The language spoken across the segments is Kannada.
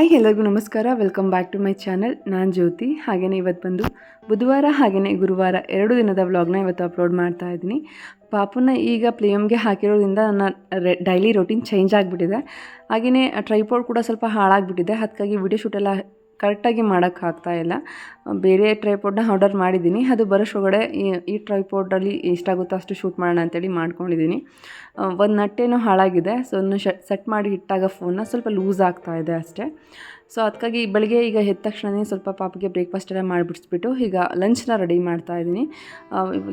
ಹಾಯ್ ಎಲ್ಲರಿಗೂ ನಮಸ್ಕಾರ. Welcome back to my channel. ನಾನು ಜ್ಯೋತಿ. ಹಾಗೆಯೇ ಇವತ್ತು ಬಂದು ಬುಧವಾರ ಹಾಗೆಯೇ ಗುರುವಾರ 2 ದಿನದ ವ್ಲಾಗ್ನ ಇವತ್ತು ಅಪ್ಲೋಡ್ ಮಾಡ್ತಾ ಇದ್ದೀನಿ. ಪಾಪುನ ಈಗ ಪ್ಲೇಯಮ್ಗೆ ಹಾಕಿರೋದ್ರಿಂದ ನನ್ನ ಡೈಲಿ ರೊಟೀನ್ ಚೇಂಜ್ ಆಗಿಬಿಟ್ಟಿದೆ. ಹಾಗೆಯೇ ಟ್ರೈಪೋಡ್ ಕೂಡ ಸ್ವಲ್ಪ ಹಾಳಾಗಿಬಿಟ್ಟಿದೆ. ಅದಕ್ಕಾಗಿ ವಿಡಿಯೋ ಶೂಟೆಲ್ಲ ಕರೆಕ್ಟಾಗಿ ಮಾಡೋಕ್ಕಾಗ್ತಾಯಿಲ್ಲ. ಬೇರೆ ಟ್ರೈಪೋಡ್ನ ಆರ್ಡರ್ ಮಾಡಿದ್ದೀನಿ. ಅದು ಬರೋಷ್ಟೊಳಗಡೆ ಈ ಟ್ರೈಪೋಡಲ್ಲಿ ಎಷ್ಟಾಗುತ್ತೋ ಅಷ್ಟು ಶೂಟ್ ಮಾಡೋಣ ಅಂತೇಳಿ ಮಾಡ್ಕೊಂಡಿದ್ದೀನಿ. ಒಂದು ನಟ್ಟೇನೋ ಹಾಳಾಗಿದೆ. ಸೊ ಅದನ್ನು ಸೆಟ್ ಮಾಡಿ ಇಟ್ಟಾಗ ಫೋನ್ನ ಸ್ವಲ್ಪ ಲೂಸ್ ಆಗ್ತಾಯಿದೆ ಅಷ್ಟೇ. ಸೊ ಅದಕ್ಕಾಗಿ ಬೆಳಗ್ಗೆ ಈಗ ಎದ್ದ ತಕ್ಷಣವೇ ಸ್ವಲ್ಪ ಪಾಪಗೆ ಬ್ರೇಕ್ಫಾಸ್ಟ್ ಎಲ್ಲ ಮಾಡಿಬಿಡಿಸ್ಬಿಟ್ಟು ಈಗ ಲಂಚ್ನ ರೆಡಿ ಮಾಡ್ತಾಯಿದ್ದೀನಿ.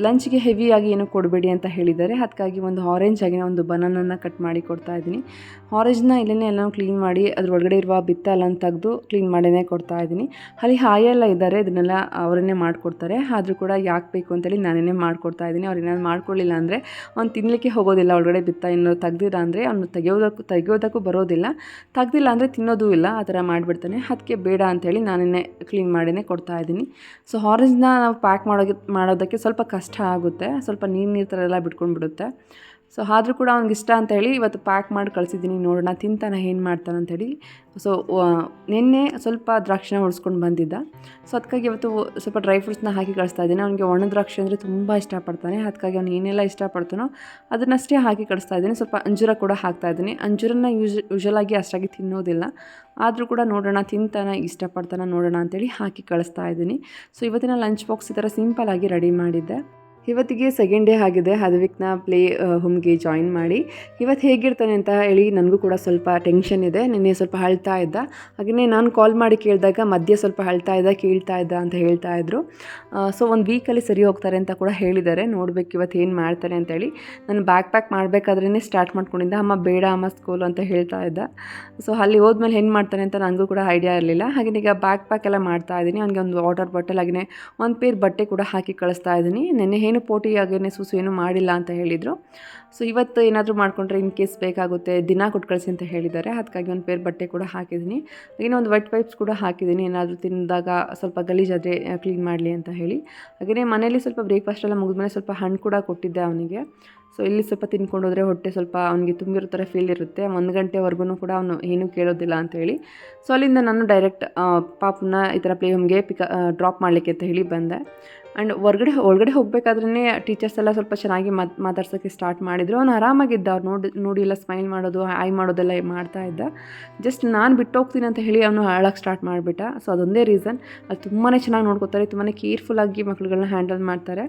ಲಂಚ್ಗೆ ಹೆವಿಯಾಗಿ ಏನೂ ಕೊಡಬೇಡಿ ಅಂತ ಹೇಳಿದ್ದಾರೆ. ಅದಕ್ಕಾಗಿ ಒಂದು ಆರೆಂಜ್ ಆಗಿನ ಒಂದು ಬನಾನನ್ನು ಕಟ್ ಮಾಡಿ ಕೊಡ್ತಾಯಿದ್ದೀನಿ. ಆರೆಂಜ್ನ ಇಲ್ಲೇ ಎಲ್ಲನೂ ಕ್ಲೀನ್ ಮಾಡಿ ಅದ್ರ ಒಳಗಡೆ ಇರುವ ಬಿತ್ತ ಎಲ್ಲ ತೆಗೆದು ಕ್ಲೀನ್ ಮಾಡಿನೇ ಕೊಡ್ತಾಯಿದ್ದೀನಿ. ಅಲ್ಲಿ ಹಾಯೆಲ್ಲ ಇದ್ದಾರೆ, ಇದನ್ನೆಲ್ಲ ಅವರನ್ನೇ ಮಾಡಿಕೊಡ್ತಾರೆ. ಆದರೂ ಕೂಡ ಯಾಕೆ ಬೇಕು ಅಂತೇಳಿ ನಾನೇ ಮಾಡಿಕೊಡ್ತಾಯಿದ್ದೀನಿ. ಅವ್ರು ಏನಾದ್ರು ಮಾಡ್ಕೊಳ್ಳಿಲ್ಲ ಅಂದರೆ ಅವ್ನು ತಿನ್ನಲಿಕ್ಕೆ ಹೋಗೋದಿಲ್ಲ. ಒಳಗಡೆ ಬಿತ್ತ ಇನ್ನೂ ತೆಗ್ದಿಲ್ಲ ಅಂದರೆ ಅವನು ತೆಗಿಯೋದಕ್ಕೂ ಬರೋದಿಲ್ಲ. ತೆಗ್ದಿಲ್ಲ ಅಂದರೆ ತಿನ್ನೋದೂ ಇಲ್ಲ. ಆ ಥರ ಮಾಡಿಬಿಡ್ತಾನೆ. ಅದಕ್ಕೆ ಬೇಡ ಅಂಥೇಳಿ ನಾನೇ ಕ್ಲೀನ್ ಮಾಡಿನೇ ಕೊಡ್ತಾಯಿದ್ದೀನಿ. ಸೊ ಆರೆಂಜ್ನ ನಾವು ಪ್ಯಾಕ್ ಮಾಡೋದಕ್ಕೆ ಸ್ವಲ್ಪ ಕಷ್ಟ ಆಗುತ್ತೆ. ಸ್ವಲ್ಪ ನೀರು ಥರ ಎಲ್ಲ ಬಿಟ್ಕೊಂಡ್ಬಿಡುತ್ತೆ. ಸೊ ಆದರೂ ಕೂಡ ಅವ್ನಿಗೆ ಇಷ್ಟ ಅಂತೇಳಿ ಇವತ್ತು ಪ್ಯಾಕ್ ಮಾಡಿ ಕಳಿಸಿದ್ದೀನಿ. ನೋಡೋಣ ತಿಂತಾನೆ ಏನು ಮಾಡ್ತಾನೆ ಅಂಥೇಳಿ. ಸೊ ನಿನ್ನೆ ಸ್ವಲ್ಪ ದ್ರಾಕ್ಷಿನ ಉಳಿಸ್ಕೊಂಡು ಬಂದಿದ್ದ. ಸೊ ಅದಕ್ಕಾಗಿ ಇವತ್ತು ಸ್ವಲ್ಪ ಡ್ರೈ ಫ್ರೂಟ್ಸ್ನ ಹಾಕಿ ಕಳಿಸ್ತಾ ಇದ್ದೀನಿ. ಅವನಿಗೆ ಒಣ ದ್ರಾಕ್ಷಿ ಅಂದರೆ ತುಂಬ ಇಷ್ಟಪಡ್ತಾನೆ. ಅದಕ್ಕಾಗಿ ಅವ್ನು ಏನೆಲ್ಲ ಇಷ್ಟಪಡ್ತಾನೋ ಅದನ್ನಷ್ಟೇ ಹಾಕಿ ಕಳಿಸ್ತಾ ಇದ್ದೀನಿ. ಸ್ವಲ್ಪ ಅಂಜೂರ ಕೂಡ ಹಾಕ್ತಾಯಿದ್ದೀನಿ. ಅಂಜೂರನ್ನ ಯೂಶಲಾಗಿ ಅಷ್ಟಾಗಿ ತಿನ್ನೋದಿಲ್ಲ. ಆದರೂ ಕೂಡ ನೋಡೋಣ ತಿಂತಾನೆ ಇಷ್ಟಪಡ್ತಾನೆ ನೋಡೋಣ ಅಂತೇಳಿ ಹಾಕಿ ಕಳಿಸ್ತಾ ಇದ್ದೀನಿ. ಸೊ ಇವತ್ತಿನ ಲಂಚ್ ಬಾಕ್ಸ್ ಈ ಥರ ಸಿಂಪಲಾಗಿ ರೆಡಿ ಮಾಡಿದ್ದೆ. ಇವತ್ತಿಗೆ ಸೆಕೆಂಡ್ ಡೇ ಆಗಿದೆ ಹದ್ವಿಕ್ನ ಪ್ಲೇ ಹೋಮ್ಗೆ ಜಾಯಿನ್ ಮಾಡಿ. ಇವತ್ತು ಹೇಗಿರ್ತಾನೆ ಅಂತ ಹೇಳಿ ನನಗೂ ಕೂಡ ಸ್ವಲ್ಪ ಟೆನ್ಷನ್ ಇದೆ. ನಿನ್ನೆ ಸ್ವಲ್ಪ ಅಳ್ತಾ ಇದ್ದ. ಹಾಗೆಯೇ ನಾನು ಕಾಲ್ ಮಾಡಿ ಕೇಳಿದಾಗ ಮಧ್ಯೆ ಸ್ವಲ್ಪ ಅಳ್ತಾ ಇದ್ದ ಕೇಳ್ತಾ ಇದ್ದ ಅಂತ ಹೇಳ್ತಾಯಿದ್ರು. ಸೊ ಒಂದು ವೀಕಲ್ಲಿ ಸರಿ ಹೋಗ್ತಾರೆ ಅಂತ ಕೂಡ ಹೇಳಿದ್ದಾರೆ. ನೋಡಬೇಕು ಇವತ್ತು ಏನು ಮಾಡ್ತಾರೆ ಅಂತೇಳಿ. ನಾನು ಬ್ಯಾಗ್ ಪ್ಯಾಕ್ ಮಾಡಬೇಕಾದ್ರೇ ಸ್ಟಾರ್ಟ್ ಮಾಡ್ಕೊಂಡಿದ್ದೆ. ಅಮ್ಮ ಬೇಡ ಅಮ್ಮ ಸ್ಕೂಲು ಅಂತ ಹೇಳ್ತಾ ಇದ್ದ. ಸೊ ಅಲ್ಲಿ ಹೋದ್ಮೇಲೆ ಏನು ಮಾಡ್ತಾನೆ ಅಂತ ನನಗೂ ಕೂಡ ಐಡಿಯಾ ಇರಲಿಲ್ಲ. ಹಾಗೆ ಈಗ ಬ್ಯಾಗ್ ಪ್ಯಾಕ್ ಎಲ್ಲ ಮಾಡ್ತಾ ಇದ್ದೀನಿ. ಅವನಿಗೆ ಒಂದು ವಾಟರ್ ಬಾಟಲ್ ಹಾಗೆಯೇ ಒಂದು ಪೇರ್ ಬಟ್ಟೆ ಕೂಡ ಹಾಕಿ ಕಳಿಸ್ತಾ ಇದ್ದೀನಿ. ನೆನ್ನೆ ಏನು ಪೋಟಿ ಹಾಗೇ ಸೂಸು ಏನೂ ಮಾಡಿಲ್ಲ ಅಂತ ಹೇಳಿದರು. ಸೊ ಇವತ್ತು ಏನಾದರೂ ಮಾಡಿಕೊಂಡ್ರೆ ಇನ್ ಕೇಸ್ ಬೇಕಾಗುತ್ತೆ ದಿನ ಕೊಟ್ಟು ಕಳಿಸಿ ಅಂತ ಹೇಳಿದ್ದಾರೆ. ಅದಕ್ಕಾಗಿ ಒಂದು ಪೇರ್ ಬಟ್ಟೆ ಕೂಡ ಹಾಕಿದ್ದೀನಿ. ಹಾಗೆಯೇ ಒಂದು ವೆಟ್ ವೈಪ್ಸ್ ಕೂಡ ಹಾಕಿದ್ದೀನಿ. ಏನಾದರೂ ತಿಂದಾಗ ಸ್ವಲ್ಪ ಗಲೀಜಾದರೆ ಕ್ಲೀನ್ ಮಾಡಲಿ ಅಂತ ಹೇಳಿ. ಹಾಗೆಯೇ ಮನೇಲಿ ಸ್ವಲ್ಪ ಬ್ರೇಕ್ಫಾಸ್ಟ್ ಎಲ್ಲ ಮುಗಿದ್ಮೇಲೆ ಸ್ವಲ್ಪ ಹಣ್ಣು ಕೂಡ ಕೊಟ್ಟಿದ್ದೆ ಅವನಿಗೆ. ಸೊ ಇಲ್ಲಿ ಸ್ವಲ್ಪ ತಿನ್ಕೊಂಡು ಹೋದರೆ ಹೊಟ್ಟೆ ಸ್ವಲ್ಪ ಅವನಿಗೆ ತುಂಬಿರೋ ಥರ ಫೀಲ್ ಇರುತ್ತೆ. 1 ಗಂಟೆವರೆಗೂ ಕೂಡ ಅವನು ಏನೂ ಕೇಳೋದಿಲ್ಲ ಅಂಥೇಳಿ. ಸೊ ಅಲ್ಲಿಂದ ನಾನು ಡೈರೆಕ್ಟ್ ಪಾಪನ್ನ ಈ ಥರ ಪ್ಲೇ ಹೋಮ್ಗೆ ಡ್ರಾಪ್ ಮಾಡಲಿಕ್ಕೆ ಅಂತ ಹೇಳಿ ಬಂದೆ. ಆ್ಯಂಡ್ ಒಳಗಡೆ ಹೋಗಬೇಕಾದ್ರೇ ಟೀಚರ್ಸ್ ಎಲ್ಲ ಸ್ವಲ್ಪ ಚೆನ್ನಾಗಿ ಮಾತಾಡ್ಸೋಕ್ಕೆ ಸ್ಟಾರ್ಟ್ ಮಾಡಿದರು. ಅವನು ಆರಾಮಾಗಿದ್ದ. ಅವ್ರು ನೋಡಿ ಎಲ್ಲ ಸ್ಮೈಲ್ ಮಾಡೋದು ಆಯ್ ಮಾಡೋದೆಲ್ಲ ಮಾಡ್ತಾಯಿದ್ದ. ಜಸ್ಟ್ ನಾನು ಬಿಟ್ಟು ಹೋಗ್ತೀನಿ ಅಂತ ಹೇಳಿ ಅವನು ಅಳಕ್ಕೆ ಸ್ಟಾರ್ಟ್ ಮಾಡಿಬಿಟ್ಟ. ಸೊ ಅದೊಂದೇ ರೀಸನ್. ಅಲ್ಲಿ ತುಂಬಾ ಚೆನ್ನಾಗಿ ನೋಡ್ಕೋತಾರೆ, ತುಂಬಾ ಕೇರ್ಫುಲ್ಲಾಗಿ ಮಕ್ಳುಗಳನ್ನ ಹ್ಯಾಂಡಲ್ ಮಾಡ್ತಾರೆ.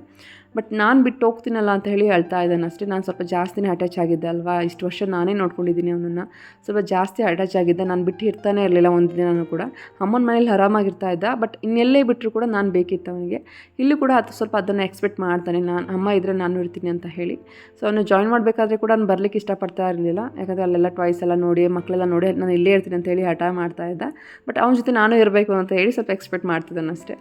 ಬಟ್ ನಾನು ಬಿಟ್ಟು ಹೋಗ್ತೀನಲ್ಲ ಅಂತ ಹೇಳಿ ಅಳ್ತಾ ಇದ್ದಾನೆ ಅಷ್ಟೇ. ನಾನು ಸ್ವಲ್ಪ ಜಾಸ್ತಿನೇ ಅಟ್ಯಾಚ್ ಆಗಿದ್ದೆ ಅಲ್ವಾ. ಇಷ್ಟು ವರ್ಷ ನಾನೇ ನೋಡ್ಕೊಂಡಿದ್ದೀನಿ ಅವನನ್ನು. ಸ್ವಲ್ಪ ಜಾಸ್ತಿ ಅಟ್ಯಾಚ್ ಆಗಿದ್ದೆ. ನಾನು ಬಿಟ್ಟು ಇರ್ತಾನೆ ಇರಲಿಲ್ಲ ಒಂದು ದಿನವೂ ಕೂಡ. ಅಮ್ಮನ ಮನೇಲಿ ಆರಾಮಾಗಿರ್ತಾ ಇದ್ದ. ಬಟ್ ಇನ್ನೆಲ್ಲೇ ಬಿಟ್ಟರು ಕೂಡ ನಾನು ಬೇಕಿತ್ತು ಅವನಿಗೆ. ಇಲ್ಲೂ ಕೂಡ ಸ್ವಲ್ಪ ಅದನ್ನು ಎಕ್ಸ್ಪೆಕ್ಟ್ ಮಾಡ್ತಾನೆ, ನಾನು ಅಮ್ಮ ಇದ್ದರೆ ನಾನು ಇರ್ತೀನಿ ಅಂತ ಹೇಳಿ. ಸೊ ಅವನು ಜಾಯಿನ್ ಮಾಡಬೇಕಾದ್ರೆ ಕೂಡ ನಾನು ಬರಲಿಕ್ಕೆ ಇಷ್ಟಪಡ್ತಾ ಇರಲಿಲ್ಲ. ಯಾಕಂದರೆ ಅಲ್ಲೆಲ್ಲ ಟಾಯ್ಸ್ ಎಲ್ಲ ನೋಡಿ ಮಕ್ಕಳೆಲ್ಲ ನೋಡಿ ನಾನು ಇಲ್ಲೇ ಇರ್ತೀನಿ ಅಂತ ಹೇಳಿ ಹಠ ಮಾಡ್ತಾ ಇದ್ದ. ಬಟ್ ಅವನ ಜೊತೆ ನಾನು ಇರಬೇಕು ಅಂತ ಹೇಳಿ ಸ್ವಲ್ಪ ಎಕ್ಸ್ಪೆಕ್ಟ್ ಮಾಡ್ತಿದ್ದಾನೆ ಅಷ್ಟೇ.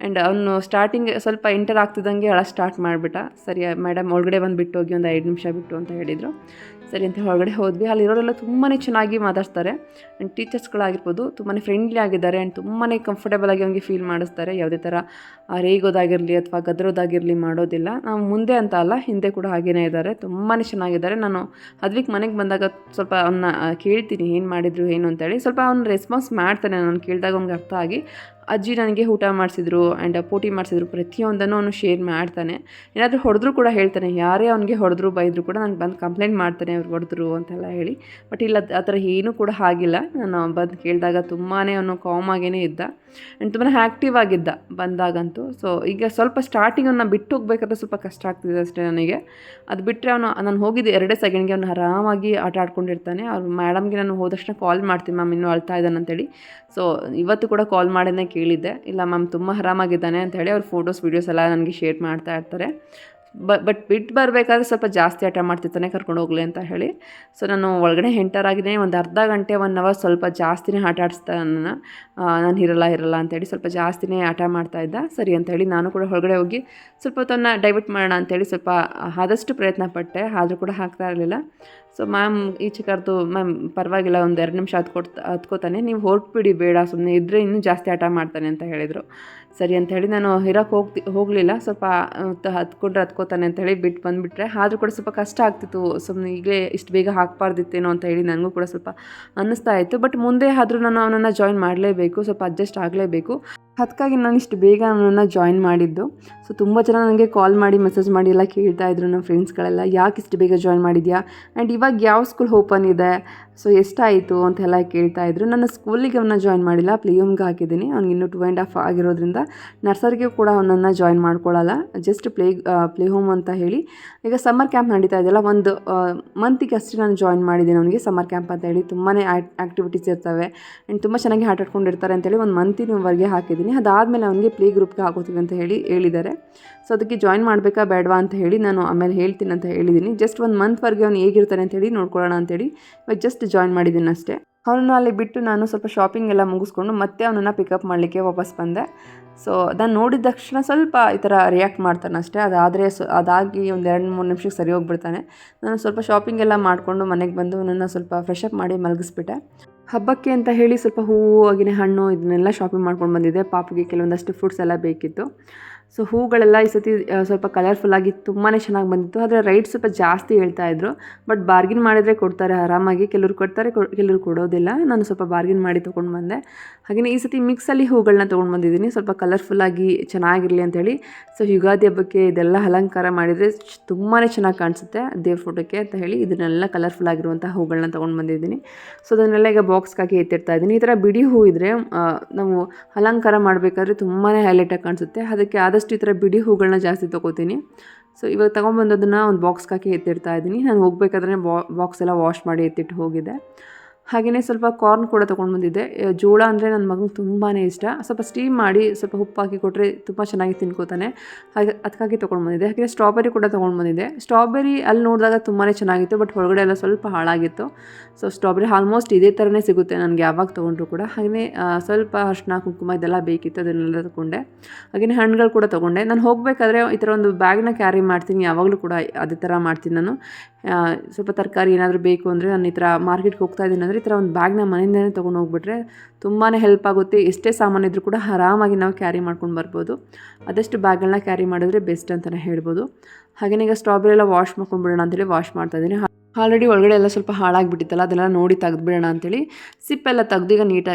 ಆ್ಯಂಡ್ ಅವನು ಸ್ಟಾರ್ಟಿಂಗ್ ಸ್ವಲ್ಪ ಎಂಟರ್ ಆಗ್ತಿದ್ದಂಗೆ ಅಳ ಸ್ಟಾರ್ಟ್ ಮಾಡಿಬಿಟ್ಟ. ಸರಿ ಮೇಡಮ್ ಒಳಗಡೆ ಬಂದು ಬಿಟ್ಟು ಹೋಗಿ ಒಂದು 5 ನಿಮಿಷ ಬಿಟ್ಟು ಅಂತ ಹೇಳಿದರು. ಸರಿ ಅಂತ ಹೊರಗಡೆ ಹೋದ್ವಿ. ಅಲ್ಲಿರೋರೆಲ್ಲ ತುಂಬಾ ಚೆನ್ನಾಗಿ ಮಾತಾಡ್ತಾರೆ. ಆ್ಯಂಡ್ ಟೀಚರ್ಸ್ಗಳಾಗಿರ್ಬೋದು ತುಂಬಾ ಫ್ರೆಂಡ್ಲಿ ಆಗಿದ್ದಾರೆ. ಆ್ಯಂಡ್ ತುಂಬಾ ಕಂಫರ್ಟೇಬಲಾಗಿ ಅವನಿಗೆ ಫೀಲ್ ಮಾಡಿಸ್ತಾರೆ. ಯಾವುದೇ ಥರ ರೇಗೋದಾಗಿರಲಿ ಅಥವಾ ಗದರೋದಾಗಿರಲಿ ಮಾಡೋದಿಲ್ಲ. ನಾವು ಮುಂದೆ ಅಂತ ಅಲ್ಲ, ಹಿಂದೆ ಕೂಡ ಹಾಗೇ ಇದ್ದಾರೆ. ತುಂಬಾ ಚೆನ್ನಾಗಿದ್ದಾರೆ. ನಾನು ಹದ್ವಿಕ್ ಮನೆಗೆ ಬಂದಾಗ ಸ್ವಲ್ಪ ಅವನ್ನ ಕೇಳ್ತೀನಿ ಏನು ಮಾಡಿದರು ಏನು ಅಂತೇಳಿ. ಸ್ವಲ್ಪ ಅವ್ನು ರೆಸ್ಪಾನ್ಸ್ ಮಾಡ್ತಾನೆ. ನಾನು ಕೇಳಿದಾಗ ಅವ್ನಿಗೆ ಅರ್ಥ ಆಗಿ ಅಜ್ಜಿ ನನಗೆ ಊಟ ಮಾಡಿಸಿದ್ರು ಆ್ಯಂಡ್ ಪೋಟಿ ಮಾಡಿಸಿದ್ರು ಪ್ರತಿಯೊಂದನ್ನು ಅವನು ಶೇರ್ ಮಾಡ್ತಾನೆ. ಏನಾದರೂ ಹೊಡೆದ್ರೂ ಕೂಡ ಹೇಳ್ತಾನೆ. ಯಾರೇ ಅವನಿಗೆ ಹೊಡೆದ್ರು ಬೈದರೂ ಕೂಡ ನಾನು ಬಂದು ಕಂಪ್ಲೇಂಟ್ ಮಾಡ್ತಾನೆ ಅವ್ರು ಹೊಡೆದ್ರು ಅಂತೆಲ್ಲ ಹೇಳಿ. ಬಟ್ ಇಲ್ಲ ಆ ಥರ ಏನೂ ಕೂಡ ಆಗಿಲ್ಲ. ನಾನು ಬಂದು ಕೇಳಿದಾಗ ತುಂಬಾ ಅವನು ಕಾಮಾಗೇ ಇದ್ದ. ಆ್ಯಂಡ್ ತುಂಬಾ ಆ್ಯಕ್ಟಿವ್ ಆಗಿದ್ದ ಬಂದಾಗಂತೂ. ಸೊ ಈಗ ಸ್ವಲ್ಪ ಸ್ಟಾರ್ಟಿಂಗ್ ಅವನ್ನ ಬಿಟ್ಟು ಹೋಗ್ಬೇಕಾದ್ರೆ ಸ್ವಲ್ಪ ಕಷ್ಟ ಆಗ್ತಿದೆ ಅಷ್ಟೇ ನನಗೆ. ಅದು ಬಿಟ್ಟರೆ ನಾನು ಹೋಗಿದ್ದು 2 ಸೆಕೆಂಡ್ಗೆ ಅವನು ಆರಾಮಾಗಿ ಆಟ ಆಡ್ಕೊಂಡಿರ್ತಾನೆ. ಅವ್ರು ಮೇಡಮ್ಗೆ ನಾನು ಹೋದ ತಕ್ಷಣ ಕಾಲ್ ಮಾಡ್ತೀನಿ, ಮ್ಯಾಮ್ ಇನ್ನೂ ಅಳ್ತಾ ಇದ್ದಾನೆ ಅಂತೇಳಿ. ಸೊ ಇವತ್ತು ಕೂಡ ಕಾಲ್ ಮಾಡಿನೇ ಕೇಳಿದ್ದೆ. ಇಲ್ಲ ಮ್ಯಾಮ್ ತುಂಬ ಆರಾಮಾಗಿದ್ದಾನೆ ಅಂತ ಹೇಳಿ ಅವ್ರು ಫೋಟೋಸ್ ವೀಡಿಯೋಸ್ ಎಲ್ಲ ನನಗೆ ಶೇರ್ ಮಾಡ್ತಾ ಇರ್ತಾರೆ. ಬಟ್ ಬಿಟ್ಟು ಬರಬೇಕಾದ್ರೆ ಸ್ವಲ್ಪ ಜಾಸ್ತಿ ಆಟ ಮಾಡ್ತಿರ್ತಾನೆ, ಕರ್ಕೊಂಡು ಹೋಗಲಿ ಅಂತ ಹೇಳಿ. ಸೊ ನಾನು ಒಳಗಡೆ ಎಂಟರ್ ಆಗಿದ್ದೀನಿ. ಒಂದು ಅರ್ಧ ಗಂಟೆ 1 ಅವರ್ ಸ್ವಲ್ಪ ಜಾಸ್ತಿನೇ ಆಟ ಆಡಿಸ್ತಾನೆ. ನಾನು ಇರಲ್ಲ ಅಂತೇಳಿ ಸ್ವಲ್ಪ ಜಾಸ್ತಿನೇ ಆಟ ಮಾಡ್ತಾಯಿದ್ದ. ಸರಿ ಅಂತೇಳಿ ನಾನು ಕೂಡ ಹೊರಗಡೆ ಹೋಗಿ ಸ್ವಲ್ಪ ಹೊತ್ತನ್ನು ಡೈವರ್ಟ್ ಮಾಡೋಣ ಅಂತೇಳಿ ಸ್ವಲ್ಪ ಆದಷ್ಟು ಪ್ರಯತ್ನ ಪಟ್ಟೆ. ಆದರೂ ಕೂಡ ಆಗ್ತಾ ಇರಲಿಲ್ಲ. ಸೊ ಮ್ಯಾಮ್ ಈಚೆ ಕರೆದು, ಮ್ಯಾಮ್ ಪರವಾಗಿಲ್ಲ ಒಂದು 2 ನಿಮಿಷ ಹತ್ಕೋತಾನೆ, ನೀವು ಹೊರಟ್ಬಿಡಿ ಬೇಡ ಸುಮ್ಮನೆ ಇದ್ದರೆ ಇನ್ನೂ ಜಾಸ್ತಿ ಆಟ ಮಾಡ್ತಾನೆ ಅಂತ ಹೇಳಿದರು. ಸರಿ ಅಂತ ಹೇಳಿ ನಾನು ಹೋಗಲಿಲ್ಲ. ಸ್ವಲ್ಪ ಹತ್ಕೋತಾನೆ ಅಂತ ಹೇಳಿ ಬಿಟ್ಟು ಬಂದುಬಿಟ್ರೆ. ಆದರೂ ಕೂಡ ಸ್ವಲ್ಪ ಕಷ್ಟ ಆಗ್ತಿತ್ತು, ಸುಮ್ಮನೆ ಈಗಲೇ ಇಷ್ಟು ಬೇಗ ಹಾಕಬಾರ್ದಿತ್ತೇನೋ ಅಂತ ಹೇಳಿ ನನಗೂ ಕೂಡ ಸ್ವಲ್ಪ ಅನ್ನಿಸ್ತಾ ಇತ್ತು. ಬಟ್ ಮುಂದೆ ಆದರೂ ನಾನು ಅವನನ್ನು ಜಾಯಿನ್ ಮಾಡಲೇಬೇಕು, ಸ್ವಲ್ಪ ಅಡ್ಜಸ್ಟ್ ಆಗಲೇಬೇಕು. ಅದಕ್ಕಾಗಿ ನಾನು ಇಷ್ಟು ಬೇಗ ಅವನನ್ನು ಜಾಯಿನ್ ಮಾಡಿದ್ದು. ಸೊ ತುಂಬ ಜನ ನನಗೆ ಕಾಲ್ ಮಾಡಿ ಮೆಸೇಜ್ ಮಾಡಿ ಎಲ್ಲ ಕೇಳ್ತಾಯಿದ್ರು, ನಮ್ಮ ಫ್ರೆಂಡ್ಸ್ಗಳೆಲ್ಲ, ಯಾಕೆ ಇಷ್ಟು ಬೇಗ ಜಾಯಿನ್ ಮಾಡಿದ್ಯಾ, ಆ್ಯಂಡ್ ಇವಾಗ ಯಾವ ಸ್ಕೂಲ್ ಓಪನ್ ಇದೆ, ಸೊ ಎಷ್ಟಾಯಿತು ಅಂತೆಲ್ಲ ಕೇಳ್ತಾಯಿದ್ರು. ನನ್ನ ಸ್ಕೂಲಿಗೆ ಅವನ್ನ ಜಾಯಿನ್ ಮಾಡಿಲ್ಲ, ಪ್ಲೇ ಹೋಮ್ಗೆ ಹಾಕಿದ್ದೀನಿ. ಅವ್ನಿಗೆ ಇನ್ನೂ 2.5 ಆಗಿರೋದ್ರಿಂದ ನರ್ಸರಿಗೆ ಕೂಡ ಅವನನ್ನು ಜಾಯಿನ್ ಮಾಡ್ಕೊಳ್ಳಲ್ಲ, ಜಸ್ಟ್ ಪ್ಲೇ ಹೋಮ್ ಅಂತ ಹೇಳಿ. ಈಗ ಸಮ್ಮರ್ ಕ್ಯಾಂಪ್ ನಡೀತಾ ಇದೆಯಲ್ಲ, ಒಂದು ಮಂತಿಗೆ ಅಷ್ಟೇ ನಾನು ಜಾಯಿನ್ ಮಾಡಿದ್ದೀನಿ ಅವನಿಗೆ. ಸಮ್ಮರ್ ಕ್ಯಾಂಪ್ ಅಂತ ಹೇಳಿ ತುಂಬಾ ಆ್ಯಕ್ಟಿವಿಟೀಸ್ ಇರ್ತವೆ ಆ್ಯಂಡ್ ತುಂಬ ಚೆನ್ನಾಗಿ ಆಟ ಆಡ್ಕೊಂಡಿರ್ತಾರೆ ಅಂತೇಳಿ ಒಂದು ಮಂತಿನವರೆಗೆ ಹಾಕಿದ್ದೀನಿ. ಅದಾದಮೇಲೆ ಅವನಿಗೆ ಪ್ಲೇ ಗ್ರೂಪ್ಗೆ ಹಾಕೋತೀವಿ ಅಂತ ಹೇಳಿದ್ದಾರೆ. ಸೊ ಅದಕ್ಕೆ ಜಾಯಿನ್ ಮಾಡಬೇಕಾ ಬೇಡವಾ ಅಂತ ಹೇಳಿ ನಾನು ಆಮೇಲೆ ಹೇಳ್ತೀನಿ ಅಂತ ಹೇಳಿದ್ದೀನಿ. ಜಸ್ಟ್ 1 ಮಂತ್ವರೆಗೆ ಅವ್ನು ಹೇಗಿರ್ತಾನೆ ಅಂತೇಳಿ ನೋಡ್ಕೊಳ್ಳೋಣ ಅಂತೇಳಿ ಇವಾಗ ಜಸ್ಟ್ ಜಾಯಿನ್ ಮಾಡಿದ್ದೀನಿ ಅಷ್ಟೇ. ಅವನನ್ನು ಅಲ್ಲಿ ಬಿಟ್ಟು ನಾನು ಸ್ವಲ್ಪ ಶಾಪಿಂಗ್ ಎಲ್ಲ ಮುಗಿಸ್ಕೊಂಡು ಮತ್ತೆ ಅವನನ್ನು ಪಿಕಪ್ ಮಾಡಲಿಕ್ಕೆ ವಾಪಸ್ ಬಂದೆ. ಸೊ ನಾನು ನೋಡಿದ ತಕ್ಷಣ ಸ್ವಲ್ಪ ಈ ಥರ ರಿಯಾಕ್ಟ್ ಮಾಡ್ತಾನೆ ಅಷ್ಟೇ. ಅದಾಗಿ ಒಂದು 2-3 ನಿಮಿಷಕ್ಕೆ ಸರಿ ಹೋಗ್ಬಿಡ್ತಾನೆ. ನಾನು ಸ್ವಲ್ಪ ಶಾಪಿಂಗ್ ಎಲ್ಲ ಮಾಡಿಕೊಂಡು ಮನೆಗೆ ಬಂದು ಅವನನ್ನು ಸ್ವಲ್ಪ ಫ್ರೆಶ್ ಅಪ್ ಮಾಡಿ ಮಲಗಿಸ್ಬಿಟ್ಟೆ. ಹಬ್ಬಕ್ಕೆ ಅಂತ ಹೇಳಿ ಸ್ವಲ್ಪ ಹೂವು ಹಾಗೆಯೇ ಹಣ್ಣು ಇದನ್ನೆಲ್ಲ ಶಾಪಿಂಗ್ ಮಾಡ್ಕೊಂಡು ಬಂದಿದ್ದೆ. ಪಾಪುಗೆ ಕೆಲವೊಂದಷ್ಟು ಫ್ರೂಟ್ಸ್ ಎಲ್ಲ ಬೇಕಿತ್ತು. ಸೊ ಹೂಗಳೆಲ್ಲ ಈ ಸತಿ ಸ್ವಲ್ಪ ಕಲರ್ಫುಲ್ಲಾಗಿ ತುಂಬಾ ಚೆನ್ನಾಗಿ ಬಂದಿತ್ತು. ಆದರೆ ರೈಟ್ ಸ್ವಲ್ಪ ಜಾಸ್ತಿ ಹೇಳ್ತಾಯಿದ್ರು. ಬಟ್ ಬಾರ್ಗಿನ್ ಮಾಡಿದರೆ ಕೊಡ್ತಾರೆ ಆರಾಮಾಗಿ, ಕೆಲವ್ರು ಕೊಡ್ತಾರೆ, ಕೆಲವ್ರು ಕೊಡೋದಿಲ್ಲ. ನಾನು ಸ್ವಲ್ಪ ಬಾರ್ಗಿನ್ ಮಾಡಿ ತೊಗೊಂಡು ಬಂದೆ. ಹಾಗೆಯೇ ಈ ಸತಿ ಮಿಕ್ಸಲ್ಲಿ ಹೂಗಳನ್ನ ತೊಗೊಂಡು ಬಂದಿದ್ದೀನಿ, ಸ್ವಲ್ಪ ಕಲರ್ಫುಲ್ಲಾಗಿ ಚೆನ್ನಾಗಿರಲಿ ಅಂಥೇಳಿ. ಸೊ ಯುಗಾದಿ ಹಬ್ಬಕ್ಕೆ ಇದೆಲ್ಲ ಅಲಂಕಾರ ಮಾಡಿದರೆ ತುಂಬಾ ಚೆನ್ನಾಗಿ ಕಾಣಿಸುತ್ತೆ ದೇವ್ರ ಫೋಟೋಕ್ಕೆ ಅಂತ ಹೇಳಿ ಇದನ್ನೆಲ್ಲ ಕಲರ್ಫುಲ್ ಆಗಿರುವಂಥ ಹೂಗಳನ್ನ ತೊಗೊಂಡು ಬಂದಿದ್ದೀನಿ. ಸೊ ಅದನ್ನೆಲ್ಲ ಈಗ ಬಾಕ್ಸ್ಗಾಗಿ ಎತ್ತಿಡ್ತಾ ಇದ್ದೀನಿ. ಈ ಥರ ಬಿಡಿ ಹೂ ಇದ್ದರೆ ನಾವು ಅಲಂಕಾರ ಮಾಡಬೇಕಾದ್ರೆ ತುಂಬಾ ಹೈಲೈಟಾಗಿ ಕಾಣಿಸುತ್ತೆ. ಅದಕ್ಕೆ ಆದಷ್ಟು ಈ ಥರ ಬಿಡಿ ಹೂಗಳನ್ನ ಜಾಸ್ತಿ ತೊಗೋತೀನಿ. ಸೊ ಇವಾಗ ತೊಗೊಂಬಂದದನ್ನು ಒಂದು ಬಾಕ್ಸ್ಗೆ ಹಾಕಿ ಎತ್ತಿಡ್ತಾ ಇದ್ದೀನಿ. ನಾನು ಹೋಗಬೇಕಾದ್ರೆ ಬಾಕ್ಸ್ ಎಲ್ಲ ವಾಶ್ ಮಾಡಿ ಎತ್ತಿಟ್ಟು ಹೋಗಿದೆ. ಹಾಗೆಯೇ ಸ್ವಲ್ಪ ಕಾರ್ನ್ ಕೂಡ ತೊಗೊಂಡು ಬಂದಿದ್ದೆ. ಜೋಳ ಅಂದರೆ ನನ್ನ ಮಗನಿಗೆ ತುಂಬಾ ಇಷ್ಟ. ಸ್ವಲ್ಪ ಸ್ಟೀಮ್ ಮಾಡಿ ಸ್ವಲ್ಪ ಉಪ್ಪು ಹಾಕಿ ಕೊಟ್ಟರೆ ತುಂಬ ಚೆನ್ನಾಗಿ ತಿನ್ಕೋತಾನೆ. ಹಾಗೆ ಅದಕ್ಕಾಗಿ ತೊಗೊಂಡು ಬಂದಿದ್ದೆ. ಹಾಗೆ ಸ್ಟ್ರಾಬೆರಿ ಕೂಡ ತೊಗೊಂಡು ಬಂದಿದ್ದೆ. ಸ್ಟ್ರಾಬೆರಿ ಅಲ್ಲಿ ನೋಡಿದಾಗ ತುಂಬಾ ಚೆನ್ನಾಗಿತ್ತು, ಬಟ್ ಹೊರಗಡೆ ಎಲ್ಲ ಸ್ವಲ್ಪ ಹಾಳಾಗಿತ್ತು. ಸೊ ಸ್ಟ್ರಾಬೆರಿ ಆಲ್ಮೋಸ್ಟ್ ಇದೇ ಥರನೇ ಸಿಗುತ್ತೆ ನನಗೆ ಯಾವಾಗ ತೊಗೊಂಡ್ರು ಕೂಡ. ಹಾಗೆಯೇ ಸ್ವಲ್ಪ ಅರಿಶಿನ ಕುಂಕುಮ ಇದೆಲ್ಲ ಬೇಕಿತ್ತು, ಅದನ್ನೆಲ್ಲ ತೊಗೊಂಡೆ. ಹಾಗೆಯೇ ಹಣ್ಣುಗಳು ಕೂಡ ತೊಗೊಂಡೆ. ನಾನು ಹೋಗಬೇಕಾದ್ರೆ ಈ ಥರ ಒಂದು ಬ್ಯಾಗ್ನ ಕ್ಯಾರಿ ಮಾಡ್ತೀನಿ, ಯಾವಾಗಲೂ ಕೂಡ ಅದೇ ಥರ ಮಾಡ್ತೀನಿ ನಾನು. ಸ್ವಲ್ಪ ತರಕಾರಿ ಏನಾದರೂ ಬೇಕು ಅಂದರೆ ನಾನು ಈ ಥರ ಮಾರ್ಕೆಟ್ಗೆ ಹೋಗ್ತಾ ಇದ್ದೀನಿ ಅಂದರೆ ಈ ಥರ ಒಂದು ಬ್ಯಾಗ್ನ ಮನೆಯಿಂದನೇ ತೊಗೊಂಡು ಹೋಗ್ಬಿಟ್ರೆ ತುಂಬಾ ಹೆಲ್ಪ್ ಆಗುತ್ತೆ. ಎಷ್ಟೇ ಸಾಮಾನು ಇದ್ದರೂ ಕೂಡ ಆರಾಮಾಗಿ ನಾವು ಕ್ಯಾರಿ ಮಾಡ್ಕೊಂಡು ಬರ್ಬೋದು. ಆದಷ್ಟು ಬ್ಯಾಗ್ಗಳನ್ನ ಕ್ಯಾರಿ ಮಾಡಿದ್ರೆ ಬೆಸ್ಟ್ ಅಂತಲೇ ಹೇಳ್ಬೋದು. ಹಾಗೆಯೇ ಈಗ ಸ್ಟ್ರಾಬೆರಿ ಎಲ್ಲ ವಾಶ್ ಮಾಡ್ಕೊಂಡ್ಬಿಡೋಣ ಅಂತೇಳಿ ವಾಶ್ ಮಾಡ್ತಾಯಿದ್ದೀನಿ. ಆಲ್ರೆಡಿ ಒಳಗಡೆ ಎಲ್ಲ ಸ್ವಲ್ಪ ಹಾಳಾಗಿಬಿಟ್ಟಿತ್ತಲ್ಲ, ಅದೆಲ್ಲ ನೋಡಿ ತೆಗೆದುಬಿಡೋಣ ಅಂತೇಳಿ ಸಿಪ್ಪೆಲ್ಲ ತೆಗೆದು ಈಗ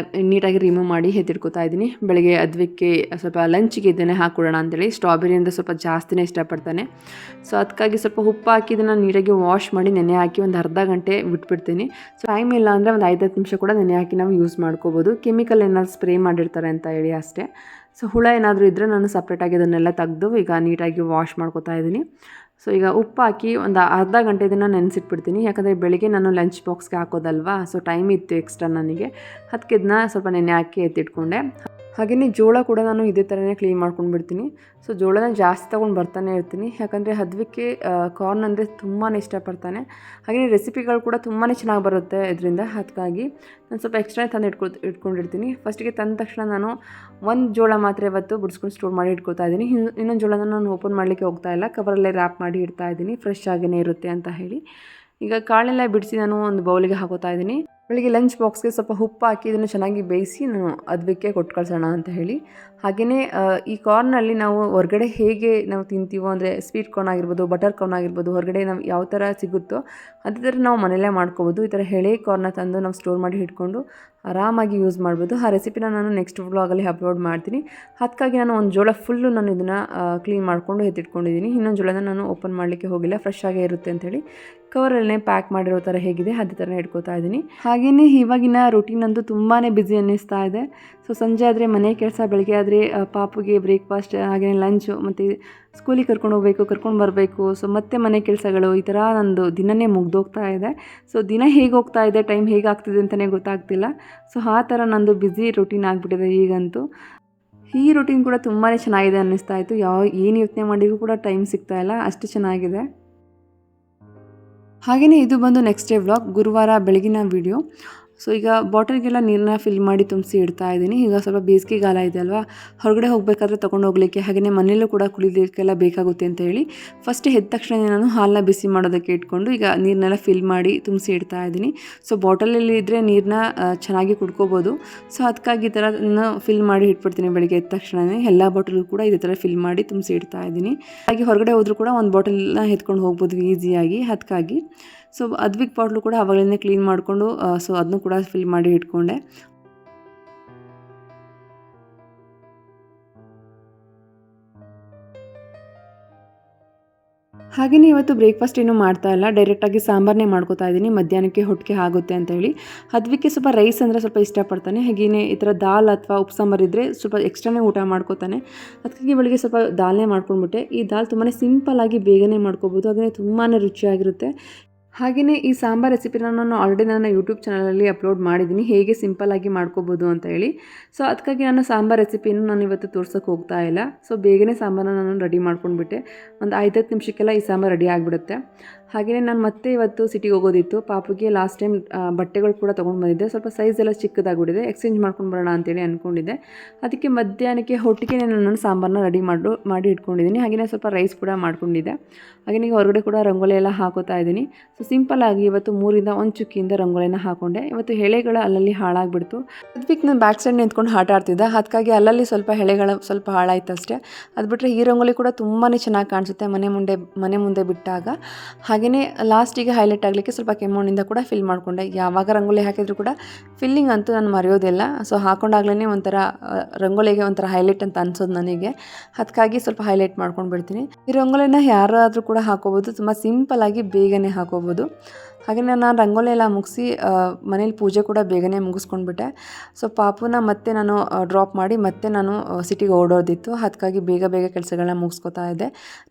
ನೀಟಾಗಿ ರಿಮೂವ್ ಮಾಡಿ ಎತ್ತಿಟ್ಕೊತಾ ಇದ್ದೀನಿ. ಬೆಳಗ್ಗೆ ಅದಕ್ಕೆ ಸ್ವಲ್ಪ ಲಂಚಿಗೆ ಇದನ್ನೇ ಹಾಕ್ಕೊಡೋಣ ಅಂತೇಳಿ. ಸ್ಟ್ರಾಬೆರಿಯಿಂದ ಸ್ವಲ್ಪ ಜಾಸ್ತಿನೇ ಇಷ್ಟಪಡ್ತಾನೆ. ಸೊ ಅದಕ್ಕಾಗಿ ಸ್ವಲ್ಪ ಉಪ್ಪು ಹಾಕಿ ಇದನ್ನು ನೀಟಾಗಿ ವಾಶ್ ಮಾಡಿ ನೆನೆ ಹಾಕಿ ಒಂದು ಅರ್ಧ ಗಂಟೆ ಬಿಟ್ಬಿಡ್ತೀನಿ. ಸೊ ಟೈಮ್ ಇಲ್ಲ ಅಂದರೆ ಒಂದು 5-10 ನಿಮಿಷ ಕೂಡ ನೆನೆ ಹಾಕಿ ನಾವು ಯೂಸ್ ಮಾಡ್ಕೋಬೋದು. ಕೆಮಿಕಲ್ ಏನಾದ್ರು ಸ್ಪ್ರೇ ಮಾಡಿರ್ತಾರೆ ಅಂತ ಹೇಳಿ ಅಷ್ಟೇ. ಸೊ ಹುಳ ಏನಾದರೂ ಇದ್ದರೆ ನಾನು ಸಪ್ರೇಟಾಗಿ ಇದನ್ನೆಲ್ಲ ತೆಗೆದು ಈಗ ನೀಟಾಗಿ ವಾಶ್ ಮಾಡ್ಕೊತಾ ಇದ್ದೀನಿ. ಸೊ ಈಗ ಉಪ್ಪು ಹಾಕಿ ಒಂದು ಅರ್ಧ ಗಂಟೆ ಇದನ್ನು ನೆನೆಸಿಟ್ಬಿಡ್ತೀನಿ. ಯಾಕಂದರೆ ಬೆಳಿಗ್ಗೆ ನಾನು ಲಂಚ್ ಬಾಕ್ಸ್ಗೆ ಹಾಕೋದಲ್ವಾ, ಸೊ ಟೈಮ್ ಇತ್ತು ಎಕ್ಸ್ಟ್ರಾ ನನಗೆ. ಅದಕ್ಕೆ ಇದನ್ನ ಸ್ವಲ್ಪ ನೆನೆ ಹಾಕಿ ಎತ್ತಿಟ್ಕೊಂಡೆ. ಹಾಗೆಯೇ ಜೋಳ ಕೂಡ ನಾನು ಇದೇ ಥರನೇ ಕ್ಲೀನ್ ಮಾಡ್ಕೊಂಡು ಬಿಡ್ತೀನಿ. ಸೊ ಜೋಳನ ಜಾಸ್ತಿ ತೊಗೊಂಡು ಬರ್ತಾನೆ ಇರ್ತೀನಿ, ಯಾಕಂದರೆ ಅದಕ್ಕೆ ಕಾರ್ನ್ ಅಂದರೆ ತುಂಬಾ ಇಷ್ಟಪಡ್ತಾನೆ. ಹಾಗೆಯೇ ರೆಸಿಪಿಗಳು ಕೂಡ ತುಂಬಾ ಚೆನ್ನಾಗಿ ಬರುತ್ತೆ ಇದರಿಂದ. ಅದಕ್ಕಾಗಿ ನಾನು ಸ್ವಲ್ಪ ಎಕ್ಸ್ಟ್ರಾ ತಂದು ಇಟ್ಕೊಂಡಿರ್ತೀನಿ. ಫಸ್ಟಿಗೆ ತಂದ ತಕ್ಷಣ ನಾನು ಒಂದು ಜೋಳ ಮಾತ್ರ ಇವತ್ತು ಬಿಡಿಸ್ಕೊಂಡು ಸ್ಟೋರ್ ಮಾಡಿ ಇಟ್ಕೊತಾ ಇದ್ದೀನಿ. ಇನ್ನೊಂದು ಜೋಳನ ನಾನು ಓಪನ್ ಮಾಡಲಿಕ್ಕೆ ಹೋಗ್ತಾ ಇಲ್ಲ, ಕವರಲ್ಲೇ ರ್ಯಾಪ್ ಮಾಡಿ ಇಡ್ತಾ ಇದ್ದೀನಿ, ಫ್ರೆಶ್ ಆಗಿಯೇ ಇರುತ್ತೆ ಅಂತ ಹೇಳಿ. ಈಗ ಕಾಳೆಲ್ಲ ಬಿಡಿಸಿ ನಾನು ಒಂದು ಬೌಲಿಗೆ ಹಾಕೋತಾ ಇದ್ದೀನಿ. ಬೆಳಿಗ್ಗೆ ಲಂಚ್ ಬಾಕ್ಸ್ಗೆ ಸ್ವಲ್ಪ ಉಪ್ಪು ಹಾಕಿ ಇದನ್ನು ಚೆನ್ನಾಗಿ ಬೇಯಿಸಿ ನಾನು ಅದಕ್ಕೆ ಕೊಟ್ಟು ಕಳ್ಸೋಣ ಅಂತ ಹೇಳಿ. ಹಾಗೆಯೇ ಈ ಕಾರ್ನಲ್ಲಿ ನಾವು ಹೊರಗಡೆ ಹೇಗೆ ನಾವು ತಿಂತೀವೋ, ಅಂದರೆ ಸ್ವೀಟ್ ಕಾರ್ನ್ ಆಗಿರ್ಬೋದು, ಬಟರ್ ಕಾರ್ನ್ ಆಗಿರ್ಬೋದು, ಹೊರಗಡೆ ನಾವು ಯಾವ ಥರ ಸಿಗುತ್ತೋ ಅದೇ ಥರ ನಾವು ಮನೆಯಲ್ಲೇ ಮಾಡ್ಕೋಬೋದು. ಈ ಥರ ಎಳೆ ಕಾರ್ನ ತಂದು ನಾವು ಸ್ಟೋರ್ ಮಾಡಿ ಇಟ್ಕೊಂಡು ಆರಾಮಾಗಿ ಯೂಸ್ ಮಾಡ್ಬೋದು. ಆ ರೆಸಿಪಿನ ನಾನು ನೆಕ್ಸ್ಟ್ ವ್ಲಾಗಲ್ಲಿ ಅಪ್ಲೋಡ್ ಮಾಡ್ತೀನಿ. ಅದಕ್ಕಾಗಿ ನಾನು ಒಂದು ಜೋಳ ಫುಲ್ಲು ನಾನು ಇದನ್ನು ಕ್ಲೀನ್ ಮಾಡಿಕೊಂಡು ಎತ್ತಿಟ್ಕೊಂಡಿದ್ದೀನಿ. ಇನ್ನೊಂದು ಜೋಳನ ನಾನು ಓಪನ್ ಮಾಡಲಿಕ್ಕೆ ಹೋಗಿಲ್ಲ, ಫ್ರೆಶ್ ಆಗೇ ಇರುತ್ತೆ ಅಂಥೇಳಿ ಕವರಲ್ಲೇ ಪ್ಯಾಕ್ ಮಾಡಿರೋ ಥರ ಹೇಗಿದೆ ಅದೇ ಥರ ಇಟ್ಕೋತಾ ಇದ್ದೀನಿ. ಹಾಗೆಯೇ ಇವಾಗಿನ ರೂಟೀನ್ ಅಂತೂ ತುಂಬಾ ಬ್ಯುಸಿ ಅನ್ನಿಸ್ತಾ ಇದೆ. ಸೊ ಸಂಜೆ ಆದರೆ ಮನೆ ಕೆಲಸ, ಬೆಳಗ್ಗೆ ಆದರೆ ಪಾಪುಗೆ ಬ್ರೇಕ್ಫಾಸ್ಟ್, ಹಾಗೆಯೇ ಲಂಚು, ಮತ್ತು ಸ್ಕೂಲಿಗೆ ಕರ್ಕೊಂಡು ಹೋಗಬೇಕು, ಕರ್ಕೊಂಡು ಬರಬೇಕು. ಸೊ ಮತ್ತೆ ಮನೆ ಕೆಲಸಗಳು, ಈ ಥರ ನಂದು ದಿನವೇ ಮುಗ್ದೋಗ್ತಾ ಇದೆ. ಸೊ ದಿನ ಹೇಗೆ ಹೋಗ್ತಾ ಇದೆ, ಟೈಮ್ ಹೇಗೆ ಆಗ್ತಿದೆ ಅಂತಲೇ ಗೊತ್ತಾಗ್ತಿಲ್ಲ. ಸೊ ಆ ಥರ ನಂದು ಬ್ಯುಸಿ ರೂಟೀನ್ ಆಗಿಬಿಟ್ಟಿದೆ ಈಗಂತೂ. ಈ ರೂಟೀನ್ ಕೂಡ ತುಂಬಾ ಚೆನ್ನಾಗಿದೆ ಅನ್ನಿಸ್ತಾ ಇತ್ತು. ಏನು ಯೋಚನೆ ಮಾಡಿಗೂ ಕೂಡ ಟೈಮ್ ಸಿಗ್ತಾ ಇಲ್ಲ, ಅಷ್ಟು ಚೆನ್ನಾಗಿದೆ. ಹಾಗೆಯೇ ಇದು ಬಂದು ನೆಕ್ಸ್ಟ್ ಡೇ ವ್ಲಾಗ್, ಗುರುವಾರ ಬೆಳಗಿನ ವಿಡಿಯೋ. ಸೊ ಈಗ ಬಾಟಲ್ಗೆಲ್ಲ ನೀರನ್ನ ಫಿಲ್ ಮಾಡಿ ತುಂಬಿಸಿ ಇಡ್ತಾ ಇದ್ದೀನಿ. ಈಗ ಸ್ವಲ್ಪ ಬೇಸಿಗೆಗಾಲ ಇದೆ ಅಲ್ವಾ, ಹೊರಗಡೆ ಹೋಗಬೇಕಾದ್ರೆ ತೊಗೊಂಡು ಹೋಗಲಿಕ್ಕೆ ಹಾಗೆಯೇ ಮನೆಯಲ್ಲೂ ಕೂಡ ಕುಡಿಲಿಕ್ಕೆಲ್ಲ ಬೇಕಾಗುತ್ತೆ ಅಂತ ಹೇಳಿ ಫಸ್ಟ್ ಎದ್ದ ತಕ್ಷಣ ನಾನು ಹಾಲನ್ನ ಬಿಸಿ ಮಾಡೋದಕ್ಕೆ ಇಟ್ಕೊಂಡು ಈಗ ನೀರನ್ನೆಲ್ಲ ಫಿಲ್ ಮಾಡಿ ತುಂಬಿಸಿ ಇಡ್ತಾ ಇದ್ದೀನಿ. ಸೊ ಬಾಟಲಲ್ಲಿ ಇದ್ದರೆ ನೀರನ್ನ ಚೆನ್ನಾಗಿ ಕುಡ್ಕೋಬೋದು. ಸೊ ಅದಕ್ಕಾಗಿ ಈ ಥರ ಫಿಲ್ ಮಾಡಿ ಇಟ್ಬಿಡ್ತೀನಿ. ಬೆಳಿಗ್ಗೆ ಎದ್ದ ತಕ್ಷಣವೇ ಎಲ್ಲ ಬಾಟಲ್ಗೂ ಕೂಡ ಇದೇ ಥರ ಫಿಲ್ ಮಾಡಿ ತುಂಬಿಸಿ ಇಡ್ತಾ ಇದ್ದೀನಿ. ಹಾಗೆ ಹೊರಗಡೆ ಹೋದರೂ ಕೂಡ ಒಂದು ಬಾಟಲ್ನ ಎತ್ಕೊಂಡು ಹೋಗ್ಬೋದು ಈಸಿಯಾಗಿ. ಅದಕ್ಕಾಗಿ ಸೊ ಅದ್ವಿಕ್ ಬಾಟ್ಲು ಕೂಡ ಅವಾಗಲೇ ಕ್ಲೀನ್ ಮಾಡಿಕೊಂಡು ಸೊ ಅದನ್ನು ಕೂಡ ಫಿಲ್ ಮಾಡಿ ಇಟ್ಕೊಂಡೆ. ಹಾಗೆಯೇ ಇವತ್ತು ಬ್ರೇಕ್ಫಾಸ್ಟ್ ಏನೂ ಮಾಡ್ತಾ ಇಲ್ಲ, ಡೈರೆಕ್ಟಾಗಿ ಸಾಂಬಾರನ್ನೇ ಮಾಡ್ಕೋತಾ ಇದ್ದೀನಿ. ಮಧ್ಯಾಹ್ನಕ್ಕೆ ಹೊಟ್ಟಿಗೆ ಆಗುತ್ತೆ ಅಂತ ಹೇಳಿ. ಅದಕ್ಕೆ ಸ್ವಲ್ಪ ರೈಸ್ ಅಂದರೆ ಸ್ವಲ್ಪ ಇಷ್ಟಪಡ್ತಾನೆ. ಹಾಗೆಯೇ ಈ ಥರ ದಾಲ್ ಅಥವಾ ಉಪ್ಸಾಂಬಾರು ಇದ್ದರೆ ಸ್ವಲ್ಪ ಎಕ್ಸ್ಟ್ರಾನೇ ಊಟ ಮಾಡ್ಕೋತಾನೆ. ಅದಕ್ಕಾಗಿ ಬೆಳಿಗ್ಗೆ ಸ್ವಲ್ಪ ದಾಲ್ನೇ ಮಾಡ್ಕೊಂಡ್ಬಿಟ್ಟೆ. ಈ ದಾಲ್ ತುಂಬಾ ಸಿಂಪಲ್ಲಾಗಿ ಬೇಗನೆ ಮಾಡ್ಕೋಬೋದು, ಹಾಗೆಯೇ ತುಂಬಾ ರುಚಿಯಾಗಿರುತ್ತೆ. ಹಾಗೆಯೇ ಈ ಸಾಂಬಾರ್ ರೆಸಿಪಿನ ನಾನು ಆಲ್ರೆಡಿ ನನ್ನ ಯೂಟ್ಯೂಬ್ ಚಾನಲಲ್ಲಿ ಅಪ್ಲೋಡ್ ಮಾಡಿದ್ದೀನಿ, ಹೇಗೆ ಸಿಂಪಲ್ಲಾಗಿ ಮಾಡ್ಕೋಬೋದು ಅಂತ ಹೇಳಿ. ಸೊ ಅದಕ್ಕಾಗಿ ನಾನು ಸಾಂಬಾರ್ ರೆಸಿಪಿಯನ್ನು ನಾನು ಇವತ್ತು ತೋರ್ಸೋಕ್ಕೆ ಹೋಗ್ತಾ ಇಲ್ಲ. ಸೊ ಬೇಗನೆ ಸಾಂಬಾರನ್ನ ನಾನು ರೆಡಿ ಮಾಡ್ಕೊಂಡ್ಬಿಟ್ಟೆ. ಒಂದು 5-10 ನಿಮಿಷಕ್ಕೆಲ್ಲ ಈ ಸಾಂಬಾರು ರೆಡಿ ಆಗಿಬಿಡುತ್ತೆ. ಹಾಗೆಯೇ ನಾನು ಮತ್ತೆ ಇವತ್ತು ಸಿಟಿಗೆ ಹೋಗೋದಿತ್ತು. ಪಾಪುಗೆ ಲಾಸ್ಟ್ ಟೈಮ್ ಬಟ್ಟೆಗಳು ಕೂಡ ತೊಗೊಂಡು ಬಂದಿದ್ದೆ. ಸ್ವಲ್ಪ ಸೈಜ್ ಎಲ್ಲ ಚಿಕ್ಕದಾಗ್ಬಿಟ್ಟಿದೆ, ಎಕ್ಸ್ಚೇಂಜ್ ಮಾಡ್ಕೊಂಡು ಬರೋಣ ಅಂತೇಳಿ ಅಂದ್ಕೊಂಡಿದ್ದೆ. ಅದಕ್ಕೆ ಮಧ್ಯಾಹ್ನಕ್ಕೆ ಹೊಟ್ಟಿಗೆ ನಾನು ಸಾಂಬಾರನ್ನ ರೆಡಿ ಮಾಡಿ ಇಟ್ಕೊಂಡಿದ್ದೀನಿ. ಹಾಗೆಯೇ ಸ್ವಲ್ಪ ರೈಸ್ ಕೂಡ ಮಾಡ್ಕೊಂಡಿದ್ದೆ. ಹಾಗೆಯೇ ಹೊರಗಡೆ ಕೂಡ ರಂಗೋಲಿ ಎಲ್ಲ ಹಾಕೋತಾ ಇದ್ದೀನಿ. ಸೊ ಸಿಂಪಲ್ಲಾಗಿ ಇವತ್ತು 3ರಿಂದ 1 ಚುಕ್ಕಿಯಿಂದ ರಂಗೋಲಿನ ಹಾಕೊಂಡೆ. ಇವತ್ತು ಎಳೆಗಳು ಅಲ್ಲಲ್ಲಿ ಹಾಳಾಗಿಬಿಡ್ತು. ಅದಕ್ಕೆ ನಾನು ಬ್ಯಾಕ್ ಸೈಡ್ ನಿಂತ್ಕೊಂಡು ಆಟ ಆಡ್ತಿದ್ದೆ. ಅದಕ್ಕಾಗಿ ಅಲ್ಲಲ್ಲಿ ಸ್ವಲ್ಪ ಎಳೆಗಳು ಸ್ವಲ್ಪ ಹಾಳಾಯ್ತು ಅಷ್ಟೇ. ಅದು ಬಿಟ್ಟರೆ ಈ ರಂಗೋಲಿ ಕೂಡ ತುಂಬಾ ಚೆನ್ನಾಗಿ ಕಾಣಿಸುತ್ತೆ ಮನೆ ಮುಂದೆ ಬಿಟ್ಟಾಗ. ಹಾಗೆಯೇ ಲಾಸ್ಟಿಗೆ ಹೈಲೈಟ್ ಆಗಲಿಕ್ಕೆ ಸ್ವಲ್ಪ ಕೆಮ್ಮಣ್ಣಿಂದ ಕೂಡ ಫಿಲ್ ಮಾಡಿಕೊಂಡೆ. ಯಾವಾಗ ರಂಗೋಲಿ ಹಾಕಿದರೂ ಕೂಡ ಫಿಲ್ಲಿಂಗ್ ಅಂತೂ ನಾನು ಮರೆಯೋದಿಲ್ಲ. ಸೊ ಹಾಕೊಂಡಾಗ್ಲೇ ಒಂಥರ ರಂಗೋಲಿಗೆ ಒಂಥರ ಹೈಲೈಟ್ ಅಂತ ಅನ್ಸೋದು ನನಗೆ. ಅದಕ್ಕಾಗಿ ಸ್ವಲ್ಪ ಹೈಲೈಟ್ ಮಾಡ್ಕೊಂಡು ಬಿಡ್ತೀನಿ. ಈ ರಂಗೋಲಿನ ಯಾರಾದರೂ ಕೂಡ ಹಾಕೋಬೋದು, ತುಂಬ ಸಿಂಪಲ್ಲಾಗಿ ಬೇಗನೆ ಹಾಕೋಬೋದು. ಹಾಗೆ ನಾನು ರಂಗೋಲಿ ಎಲ್ಲ ಮುಗಿಸಿ ಮನೇಲಿ ಪೂಜೆ ಕೂಡ ಬೇಗನೆ ಮುಗಿಸ್ಕೊಂಡ್ಬಿಟ್ಟೆ. ಸೊ ಪಾಪುನ ಮತ್ತೆ ನಾನು ಡ್ರಾಪ್ ಮಾಡಿ ಮತ್ತೆ ನಾನು ಸಿಟಿಗೆ ಓಡೋದಿತ್ತು. ಅದಕ್ಕಾಗಿ ಬೇಗ ಕೆಲಸಗಳನ್ನ ಮುಗಿಸ್ಕೊತಾ ಇದ್ದೆ.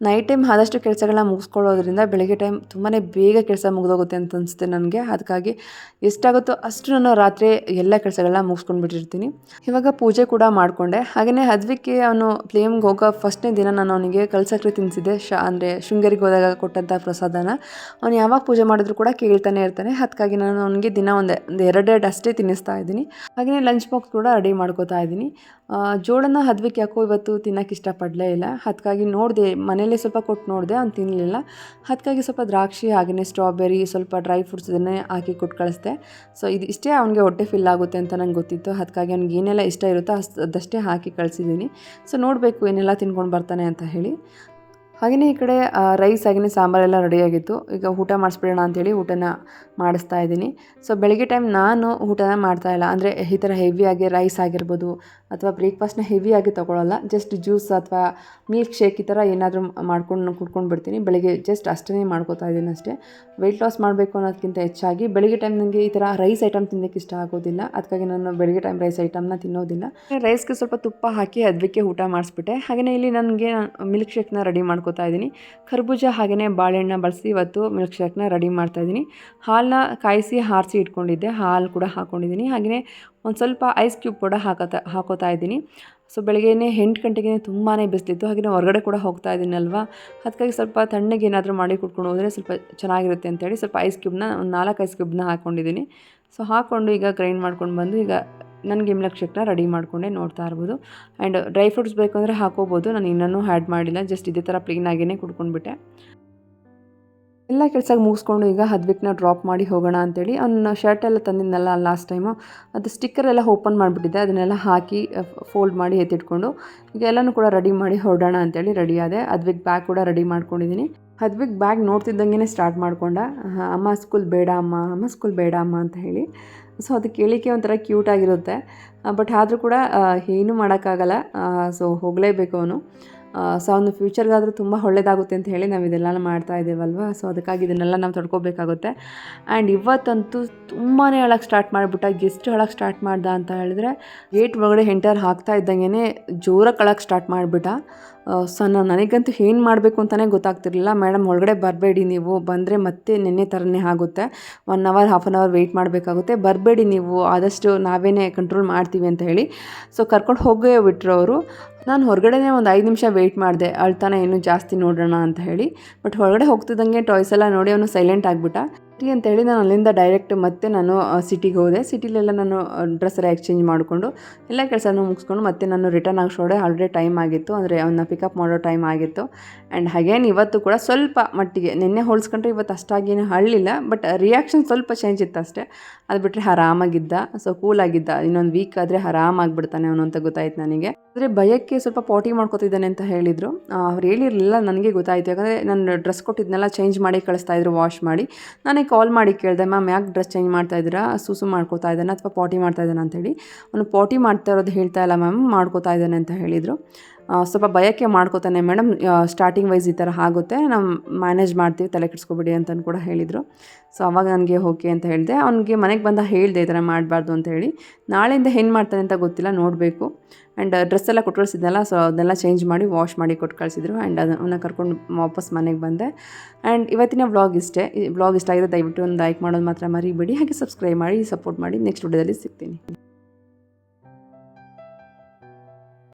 ನೈಟ್ ಟೈಮ್ ಆದಷ್ಟು ಕೆಲಸಗಳನ್ನ ಮುಗಿಸ್ಕೊಳ್ಳೋದ್ರಿಂದ ಬೆಳಗ್ಗೆ ಟೈಮ್ ತುಂಬಾ ಬೇಗ ಕೆಲಸ ಮುಗಿದೋಗುತ್ತೆ ಅಂತ ಅನಿಸುತ್ತೆ ನನಗೆ. ಅದಕ್ಕಾಗಿ ಎಷ್ಟಾಗುತ್ತೋ ಅಷ್ಟು ನಾನು ರಾತ್ರಿ ಎಲ್ಲ ಕೆಲಸಗಳನ್ನ ಮುಗಿಸ್ಕೊಂಡ್ಬಿಟ್ಟಿರ್ತೀನಿ. ಇವಾಗ ಪೂಜೆ ಕೂಡ ಮಾಡಿಕೊಂಡೆ. ಹಾಗೆಯೇ ಅದಕ್ಕೆ ಅವನು ಪ್ಲೇಮ್ಗೆ ಹೋಗೋ ಫಸ್ಟ್ನೇ ದಿನ ನಾನು ಅವನಿಗೆ ಕಲ್ಸಕ್ರೆ ತಿನ್ನಿಸಿದ್ದೆ. ಅಂದರೆ ಶೃಂಗೇರಿಗೆ ಹೋದಾಗ ಕೊಟ್ಟಂಥ ಪ್ರಸಾದನ ಅವನು ಯಾವಾಗ ಪೂಜೆ ಮಾಡಿದ್ರು ಕೂಡ ಕೇಳ್ತಾನೆ ಇರ್ತಾನೆ. ಅದಕ್ಕಾಗಿ ನಾನು ಅವನಿಗೆ ದಿನ ಒಂದು 2 ಅಷ್ಟೇ ತಿನ್ನಿಸ್ತಾ ಇದ್ದೀನಿ. ಹಾಗೆಯೇ ಲಂಚ್ ಬಾಕ್ಸ್ ಕೂಡ ರೆಡಿ ಮಾಡ್ಕೋತಾ ಇದ್ದೀನಿ. ಜೋಳನ ಅದಕ್ಕೆ ಯಾಕೋ ಇವತ್ತು ತಿನ್ನೋಕ್ಕೆ ಇಷ್ಟಪಡಲೇ ಇಲ್ಲ. ಅದಕ್ಕಾಗಿ ನೋಡಿದೆ, ಮನೇಲಿ ಸ್ವಲ್ಪ ಕೊಟ್ಟು ನೋಡಿದೆ, ಅವ್ನು ತಿನ್ನಲಿಲ್ಲ. ಅದಕ್ಕಾಗಿ ಸ್ವಲ್ಪ ದ್ರಾಕ್ಷಿ ಹಾಗೆಯೇ ಸ್ಟ್ರಾಬೆರಿ ಸ್ವಲ್ಪ ಡ್ರೈ ಫ್ರೂಟ್ಸ್ ಇದನ್ನೇ ಹಾಕಿ ಕೊಟ್ಟು ಕಳಿಸ್ದೆ. ಸೊ ಇಷ್ಟೇ ಅವನಿಗೆ ಹೊಟ್ಟೆ ಫಿಲ್ ಆಗುತ್ತೆ ಅಂತ ನಂಗೆ ಗೊತ್ತಿತ್ತು. ಅದಕ್ಕಾಗಿ ಅವ್ನಿಗೆ ಏನೆಲ್ಲ ಇಷ್ಟ ಇರುತ್ತೋ ಅದಷ್ಟೇ ಹಾಕಿ ಕಳಿಸಿದ್ದೀನಿ. ಸೊ ನೋಡಬೇಕು ಏನೆಲ್ಲ ತಿನ್ಕೊಂಡು ಬರ್ತಾನೆ ಅಂತ ಹೇಳಿ. ಹಾಗೆಯೇ ಈ ಕಡೆ ರೈಸ್ ಹಾಗೆಯೇ ಸಾಂಬಾರೆಲ್ಲ ರೆಡಿಯಾಗಿತ್ತು. ಈಗ ಊಟ ಮಾಡಿಸ್ಬಿಡೋಣ ಅಂಥೇಳಿ ಊಟನ ಮಾಡಿಸ್ತಾ ಇದ್ದೀನಿ. ಸೊ ಬೆಳಗ್ಗೆ ಟೈಮ್ ನಾನು ಊಟನ ಮಾಡ್ತಾಯಿಲ್ಲ. ಅಂದರೆ ಈ ಥರ ಹೆವಿಯಾಗಿ ರೈಸ್ ಆಗಿರ್ಬೋದು ಅಥವಾ ಬ್ರೇಕ್ಫಾಸ್ಟ್ನ ಹೆವಿಯಾಗಿ ತೊಗೊಳ್ಳಲ್ಲ. ಜಸ್ಟ್ ಜ್ಯೂಸ್ ಅಥವಾ ಮಿಲ್ಕ್ ಶೇಕ್ ಈ ಥರ ಏನಾದರೂ ಮಾಡ್ಕೊಂಡು ಕುಡ್ಕೊಂಡು ಬಿಡ್ತೀನಿ. ಬೆಳಗ್ಗೆ ಜಸ್ಟ್ ಅಷ್ಟೇ ಮಾಡ್ಕೋತಾ ಇದ್ದೀನಿ ಅಷ್ಟೇ. ವೆಯ್ಟ್ ಲಾಸ್ ಮಾಡಬೇಕು ಅನ್ನೋದಕ್ಕಿಂತ ಹೆಚ್ಚಾಗಿ ಬೆಳಗ್ಗೆ ಟೈಮ್ ನನಗೆ ಈ ಥರ ರೈಸ್ ಐಟಮ್ ತಿನ್ನೋಕ್ಕೆ ಇಷ್ಟ ಆಗೋದಿಲ್ಲ. ಅದಕ್ಕಾಗಿ ನಾನು ಬೆಳಗ್ಗೆ ಟೈಮ್ ರೈಸ್ ಐಟಮ್ನ ತಿನ್ನೋದಿಲ್ಲ. ರೈಸ್ಗೆ ಸ್ವಲ್ಪ ತುಪ್ಪ ಹಾಕಿ ಅದಕ್ಕೆ ಊಟ ಮಾಡಿಸ್ಬಿಟ್ಟೆ. ಹಾಗೆಯೇ ಇಲ್ಲಿ ನನಗೆ ಮಿಲ್ಕ್ ಶೇಕ್ನ ರೆಡಿ ಮಾಡ್ಕೋತಾ ಇದ್ದೀನಿ. ಕರ್ಬೂಜ ಹಾಗೆಯೇ ಬಾಳೆಹಣ್ಣು ಬಳಸಿ ಇವತ್ತು ಮಿಲ್ಕ್ ಶೇಕ್ನ ರೆಡಿ ಮಾಡ್ತಾಯಿದ್ದೀನಿ. ಹಾಲನ್ನ ಕಾಯಿಸಿ ಆರಿಸಿ ಇಟ್ಕೊಂಡಿದ್ದೆ, ಹಾಲು ಕೂಡ ಹಾಕ್ಕೊಂಡಿದ್ದೀನಿ. ಹಾಗೆಯೇ ಒಂದು ಸ್ವಲ್ಪ ಐಸ್ ಕ್ಯೂಬ್ ಕೂಡ ಹಾಕೋತಾ ಇದ್ದೀನಿ. ಸೊ ಬೆಳಗ್ಗೆ 8 ಗಂಟೆಗೆ ತುಂಬಾ ಬಿಸಿಲಿತ್ತು. ಹಾಗೆಯೇ ಹೊರಗಡೆ ಕೂಡ ಹೋಗ್ತಾ ಇದ್ದೀನಲ್ವ, ಅದಕ್ಕಾಗಿ ಸ್ವಲ್ಪ ತಣ್ಣಗೆ ಏನಾದರೂ ಮಾಡಿ ಕುಡ್ಕೊಂಡು ಹೋದರೆ ಸ್ವಲ್ಪ ಚೆನ್ನಾಗಿರುತ್ತೆ ಅಂತೇಳಿ ಸ್ವಲ್ಪ ಐಸ್ ಕ್ಯೂಬ್ನ ಒಂದು 4 ಐಸ್ ಕ್ಯೂಬ್ನ ಹಾಕ್ಕೊಂಡಿದ್ದೀನಿ. ಸೊ ಹಾಕ್ಕೊಂಡು ಈಗ ಗ್ರೈಂಡ್ ಮಾಡ್ಕೊಂಡು ಬಂದು ಈಗ ನನಗೆ ಮಿಲ್ಕ್ ಶೇಕ್ನ ರೆಡಿ ಮಾಡಿಕೊಂಡೆ, ನೋಡ್ತಾ ಇರ್ಬೋದು. ಆ್ಯಂಡ್ ಡ್ರೈ ಫ್ರೂಟ್ಸ್ ಬೇಕು ಅಂದರೆ ಹಾಕೋಬೋದು, ನಾನು ಇನ್ನೂ ಆ್ಯಡ್ ಮಾಡಿಲ್ಲ. ಜಸ್ಟ್ ಇದೇ ಥರ ಪ್ಲೇನಾಗಿಯೇ ಕುಡ್ಕೊಂಡ್ಬಿಟ್ಟೆ. ಎಲ್ಲ ಕೆಲಸ ಮುಗಿಸ್ಕೊಂಡು ಈಗ ಅದಕ್ಕೆ ಡ್ರಾಪ್ ಮಾಡಿ ಹೋಗೋಣ ಅಂತೇಳಿ ಅವ್ನ ಶರ್ಟ್ ಎಲ್ಲ ತಂದಿದ್ನಲ್ಲ ಲಾಸ್ಟ್ ಟೈಮು, ಅದು ಸ್ಟಿಕ್ಕರ್ ಎಲ್ಲ ಓಪನ್ ಮಾಡಿಬಿಟ್ಟಿದ್ದೆ. ಅದನ್ನೆಲ್ಲ ಹಾಕಿ ಫೋಲ್ಡ್ ಮಾಡಿ ಎತ್ತಿಟ್ಕೊಂಡು ಈಗ ಎಲ್ಲನೂ ಕೂಡ ರೆಡಿ ಮಾಡಿ ಹೊರಡೋಣ ಅಂತೇಳಿ ರೆಡಿ ಆದೆ. ಅದಕ್ಕೆ ಬ್ಯಾಗ್ ಕೂಡ ರೆಡಿ ಮಾಡ್ಕೊಂಡಿದ್ದೀನಿ. ಅದಕ್ಕೆ ಬ್ಯಾಗ್ ನೋಡ್ತಿದ್ದಂಗೆ ಸ್ಟಾರ್ಟ್ ಮಾಡ್ಕೊಂಡ, ಅಮ್ಮ ಸ್ಕೂಲ್ ಬೇಡ ಅಮ್ಮ ಅಂತ ಹೇಳಿ. ಸೊ ಅದು ಕೇಳಿಕೆ ಒಂಥರ ಕ್ಯೂಟಾಗಿರುತ್ತೆ. ಬಟ್ ಆದರೂ ಕೂಡ ಏನೂ ಮಾಡೋಕ್ಕಾಗಲ್ಲ. ಸೊ ಹೋಗಲೇಬೇಕು ಅವನು. ಸೊ ಅವನು ಫ್ಯೂಚರ್ಗಾದರೂ ತುಂಬ ಒಳ್ಳೆಯದಾಗುತ್ತೆ ಅಂತ ಹೇಳಿ ನಾವು ಇದೆಲ್ಲ ಮಾಡ್ತಾ ಇದ್ದೇವಲ್ವ. ಸೊ ಅದಕ್ಕಾಗಿ ಇದನ್ನೆಲ್ಲ ನಾವು ತಡ್ಕೋಬೇಕಾಗುತ್ತೆ. ಆ್ಯಂಡ್ ಇವತ್ತಂತೂ ತುಂಬಾ ಅಳಕ್ಕೆ ಸ್ಟಾರ್ಟ್ ಮಾಡಿಬಿಟ್ಟ. ಎಷ್ಟು ಅಳಕ್ಕೆ ಸ್ಟಾರ್ಟ್ ಮಾಡ್ದ ಅಂತ ಹೇಳಿದ್ರೆ, ಗೇಟ್ ಒಳಗಡೆ ಎಂಟರ್ ಹಾಕ್ತಾ ಇದ್ದಂಗೆ ಜೋರಾಗಿ ಅಳಕ್ಕೆ ಸ್ಟಾರ್ಟ್ ಮಾಡಿಬಿಟ್ಟ. ಸೊ ನನಗಂತೂ ಏನು ಮಾಡಬೇಕು ಅಂತಲೇ ಗೊತ್ತಾಗ್ತಿರಲಿಲ್ಲ. ಮೇಡಮ್ ಒಳಗಡೆ ಬರಬೇಡಿ, ನೀವು ಬಂದರೆ ಮತ್ತೆ ನಿನ್ನೆ ಥರನೇ ಆಗುತ್ತೆ, 1 ಅವರ್ 1/2 ಅವರ್ ವೆಯ್ಟ್ ಮಾಡಬೇಕಾಗುತ್ತೆ, ಬರಬೇಡಿ ನೀವು, ಆದಷ್ಟು ನಾವೇ ಕಂಟ್ರೋಲ್ ಮಾಡ್ತೀವಿ ಅಂತ ಹೇಳಿ ಸೊ ಕರ್ಕೊಂಡು ಹೋಗೇ ಬಿಟ್ಟರು ಅವರು. ನಾನು ಹೊರಗಡೆನೇ ಒಂದು 5 ನಿಮಿಷ ವೆಯ್ಟ್ ಮಾಡಿದೆ, ಅಳ್ತಾನೆ ಇನ್ನೂ ಜಾಸ್ತಿ ನೋಡೋಣ ಅಂತ ಹೇಳಿ. ಬಟ್ ಹೊರಗಡೆ ಹೋಗ್ತಿದ್ದಂಗೆ ಟಾಯ್ಸ್ ಎಲ್ಲ ನೋಡಿ ಅವನು ಸೈಲೆಂಟ್ ಆಗಿಬಿಟ್ಟ. ಅಂತೇಳಿ ನಾನು ಅಲ್ಲಿಂದ ಡೈರೆಕ್ಟ್ ಮತ್ತೆ ನಾನು ಸಿಟಿಗೆ ಹೋದೆ. ಸಿಟಿಲೆಲ್ಲ ನಾನು ಡ್ರೆಸ್ ಎಲ್ಲ ಎಕ್ಸ್ಚೇಂಜ್ ಮಾಡಿಕೊಂಡು ಎಲ್ಲ ಕೆಲಸನೂ ಮುಗಿಸ್ಕೊಂಡು ಮತ್ತೆ ನಾನು ರಿಟರ್ನ್ ಆಗೋಷ್ಟೊಳಗೆ ಆಲ್ರೆಡಿ ಟೈಮ್ ಆಗಿತ್ತು, ಅಂದರೆ ಅವನ್ನ ಪಿಕಪ್ ಮಾಡೋ ಟೈಮ್ ಆಗಿತ್ತು. ಆ್ಯಂಡ್ ಹಾಗೇನು ಇವತ್ತು ಕೂಡ ಸ್ವಲ್ಪ ಮಟ್ಟಿಗೆ ನಿನ್ನೆ ಹೋಲಿಸ್ಕೊಂಡ್ರೆ ಇವತ್ತು ಅಷ್ಟಾಗೇನು ಹಳ್ಳಿಲ್ಲ, ಬಟ್ ರಿಯಾಕ್ಷನ್ ಸ್ವಲ್ಪ ಚೇಂಜ್ ಇತ್ತು ಅಷ್ಟೇ. ಅದು ಬಿಟ್ಟರೆ ಆರಾಮಾಗಿದ್ದ, ಸೊ ಕೂಲಾಗಿದ್ದ. ಇನ್ನೊಂದು ವೀಕ್ ಆದರೆ ಆರಾಮಾಗಿಬಿಡ್ತಾನೆ ಅವನು ಅಂತ ಗೊತ್ತಾಯ್ತು ನನಗೆ. ಆದರೆ ಭಯಕ್ಕೆ ಸ್ವಲ್ಪ ಪಾಟಿ ಮಾಡ್ಕೊತಿದ್ದಾನೆ ಅಂತ ಹೇಳಿದರು. ಅವ್ರು ಹೇಳಿರಲಿಲ್ಲ, ನನಗೆ ಗೊತ್ತಾಯಿತು. ಯಾಕಂದರೆ ನಾನು ಡ್ರೆಸ್ ಕೊಟ್ಟಿದ್ನೆಲ್ಲ ಚೇಂಜ್ ಮಾಡಿ ಕಳಿಸ್ತಾಯಿದ್ರು, ವಾಶ್ ಮಾಡಿ. ನಾನೇ ಕಾಲ್ ಮಾಡಿ ಕೇಳಿದೆ, ಮ್ಯಾಮ್ ಯಾಕೆ ಡ್ರೆಸ್ ಚೇಂಜ್ ಮಾಡ್ತಾ ಇದ್ದೀರಾ, ಸೂಸು ಮಾಡ್ಕೋತಾ ಇದ್ದಾನೆ ಅಥವಾ ಪಾಟಿ ಮಾಡ್ತಾ ಇದ್ದಾನೆ ಅಂತೇಳಿ. ಅವನು ಪಾಟಿ ಮಾಡ್ತಾ ಇರೋದು ಹೇಳ್ತಾ ಇಲ್ಲ ಮ್ಯಾಮ್, ಮಾಡ್ಕೋತಾ ಇದ್ದಾನೆ ಅಂತ ಹೇಳಿದರು. ಸ್ವಲ್ಪ ಭಯಕ್ಕೆ ಮಾಡ್ಕೋತಾನೆ ಮೇಡಮ್, ಸ್ಟಾರ್ಟಿಂಗ್ ವೈಸ್ ಈ ಥರ ಆಗುತ್ತೆ, ನಾವು ಮ್ಯಾನೇಜ್ ಮಾಡ್ತೀವಿ, ತಲೆ ಕೆಡಿಸ್ಕೊಬಿಡಿ ಅಂತಲೂ ಕೂಡ ಹೇಳಿದರು. ಸೊ ಅವಾಗ ನನಗೆ ಓಕೆ ಅಂತ ಹೇಳಿದೆ. ಅವನಿಗೆ ಮನೆಗೆ ಬಂದ ಹೇಳಿದೆ ಈ ಥರ ಮಾಡಬಾರ್ದು ಅಂತ ಹೇಳಿ. ನಾಳೆಯಿಂದ ಏನು ಮಾಡ್ತಾನೆ ಅಂತ ಗೊತ್ತಿಲ್ಲ, ನೋಡಬೇಕು. ಆ್ಯಂಡ್ ಡ್ರೆಸ್ ಎಲ್ಲ ಕೊಟ್ಟು ಕಳಿಸಿದ್ನಲ್ಲ, ಸೊ ಅದನ್ನೆಲ್ಲ ಚೇಂಜ್ ಮಾಡಿ ವಾಶ್ ಮಾಡಿ ಕೊಟ್ಟು ಕಳಿಸಿದ್ರು. ಆ್ಯಂಡ್ ಅವನ್ನ ಕರ್ಕೊಂಡು ವಾಪಸ್ ಮನೆಗೆ ಬಂದೆ. ಆ್ಯಂಡ್ ಇವತ್ತಿನ ವ್ಲಾಗ್ ಇಷ್ಟೇ. ಈ ವ್ಲಾಗ್ ಇಷ್ಟ ಆಗಿದೆ ದಯವಿಟ್ಟು ಒಂದು ಲೈಕ್ ಮಾಡೋದು ಮಾತ್ರ ಮರಿಬೇಡಿ. ಹಾಗೆ ಸಬ್ಸ್ಕ್ರೈಬ್ ಮಾಡಿ, ಸಪೋರ್ಟ್ ಮಾಡಿ. ನೆಕ್ಸ್ಟ್ ವಿಡಿಯೋದಲ್ಲಿ ಸಿಗ್ತೀನಿ.